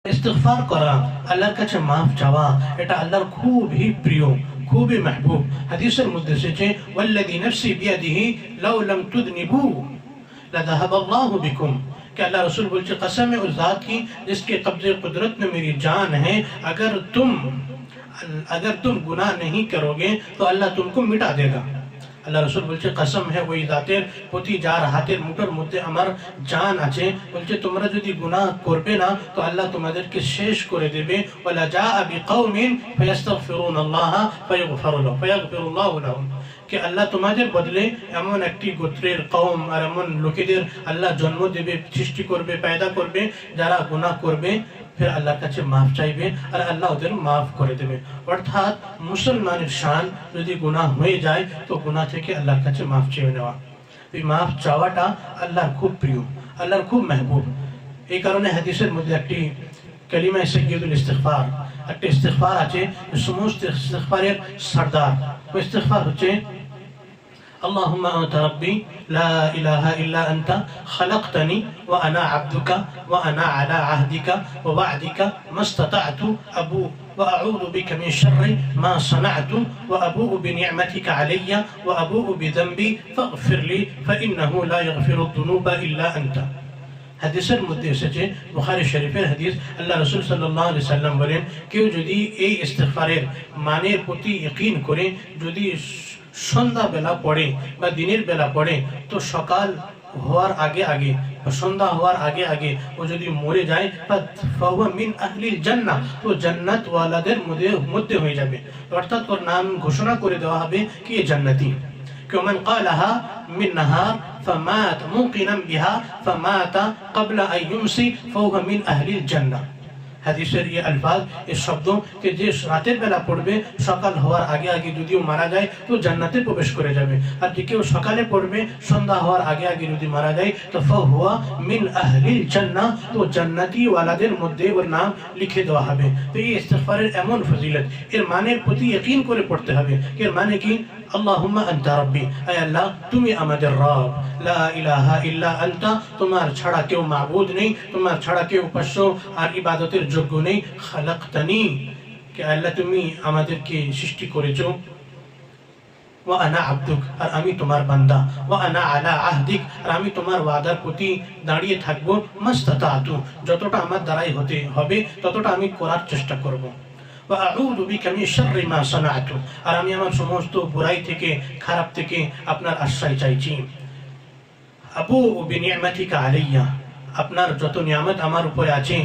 ইস্তিগফার করা, আল্লাহর কাছে মাফ চাওয়া, এটা আল্লাহর খুবই প্রিয়, খুবই মাহবুব। হাদিসের মধ্যে এসেছে ওয়াল্লাযী নাফসি বিয়াদিহি লাউ লাম তুযনিবু লাযাহাবাল্লাহু বিকুম। कि अल्लाह रसूल बोलते कसम है उस ज़ात की जिसके कब्ज़े कुदरत में मेरी जान है, अगर तुम गुनाह नहीं करोगे तो अल्लाह तुमको मिटा देगा। আল্লাহ রসুল বলছে কসম হ্যাঁ ওই জাতের প্রতি যার হাতের মুঠোর মধ্যে আমার জান আছে, বলছে তোমরা যদি গুনাহ করবে না তো আল্লাহ তোমাদেরকে শেষ করে দেবে। ওয়ালা জাআ বিকাউমিন ফায়াস্তাগফিরুনাল্লাহ ফায়াগফিরুল্লাহু লাহুম, कि আল্লাহ তোমাদের বদলে এমন একটি গোত্রের কওম আর এমন লোকেদের আল্লাহ জন্ম দেবে, সৃষ্টি করবে, পয়দা করবে যারা গুনাহ করবে, फिर अल्लाह কাছে মাফ চাইবে আর আল্লাহ ওদের মাফ করে দেবে। অর্থাৎ মুসলমানের শান যদি গুনাহ হয়ে যায় তো গুনাহ থেকে আল্লাহর কাছে মাফ চেয়ে নেওয়া, এই মাফ চাওয়াটা আল্লাহর খুব প্রিয়, আল্লাহর খুব মেহবুব। এই কারণে হাদিসের মধ্যে একটি কালিমা সাইয়্যিদুল ইস্তিগফার, একটা ইস্তিগফার আছে সমস্ত ইস্তিগফারের সরদার। ওই ইস্তিগফার হচ্ছে اللهم أنت ربي لا إله إلا أنت خلقتني وأنا عبدك وأنا على عهدك ووعدك ما استطعت وأعوذ بك من شر ما صنعت وأبوء بنعمتك علي وأبوء بذنبي فاغفر لي فإنه لا يغفر الذنوب إلا أنت। হাদিসের মধ্যে এসেছে, বুখারী শরীফের হাদিস, আল্লাহ রাসূল সাল্লাল্লাহু আলাইহি সাল্লাম বলেন কেউ যদি এই ইস্তিগফারের মানের প্রতি ইয়াকিন করে যদি সন্ধ্যা বেলা পড়ে বা দিনের বেলা পড়ে তো সকাল হওয়ার আগে আগে বা সন্ধ্যা হওয়ার আগে আগে ও যদি মরে যায় ফাহুয়া মিন আহলিল জান্নাহ, তো জান্নাত ওয়ালাদের মধ্যে হয়ে যাবে। অর্থাৎ ওর নাম ঘোষণা করে দেওয়া হবে কি জান্নাতি। كمن قالها من نهار فمات موقنا بها فمات قبل أن يمسي فهو من أهل الجنة। হাদিসের এই আলফাজ, এই শব্দ যে রাতের বেলা পড়বে সকাল হওয়ার আগে আগে যদিও মারা যায় তো জান্নাতে প্রবেশ করে যাবে, আর যে কেউ সকালে পড়বে সন্ধ্যা হওয়ার আগে আগে যদি মারা যায় তো ফাহুয়া মিন আহলিল জান্নাহ, তো জান্নাতি ওয়ালাদের মধ্যে ওর নাম লিখে দেওয়া হবে। তো এই ইস্তিগফারের এমন ফজিলত, এর মানের প্রতি ইয়াকিন করে পড়তে হবে। এর মানে কি আল্লাহুম্মা আনতা রাব্বি, আয় আল্লাহ তুমি আমাদের রব, লা ইলাহা ইল্লা আনতা তোমার ছাড়া কেউ মাবুদ নেই, তোমার ছাড়া কেউ উপাস্য আর ইবাদতের যোগ্য নেই। খালাকতানি, কে আল্লাহ তুমি আমাদেরকে সৃষ্টি করেছো, ওয়া আনা আবদুক আর আমি তোমার বান্দা, ওয়া আনা আলা আহদিক আর আমি তোমার ওয়াদার প্রতি দাঁড়িয়ে থাকবো, মাস্তাতাতু যতটা আমার দ্বারাই হতে হবে ততটা আমি করার চেষ্টা করব। وأعوذ بك من شر ما صنعت আর আমি আমার সমস্ত বুরাই থেকে, খারাপ থেকে আপনার আশ্রয় চাইছি। আবু বিনিয়ামাতিকা আলাইয়া আপনার যত নিয়ামত আমার উপরে আছে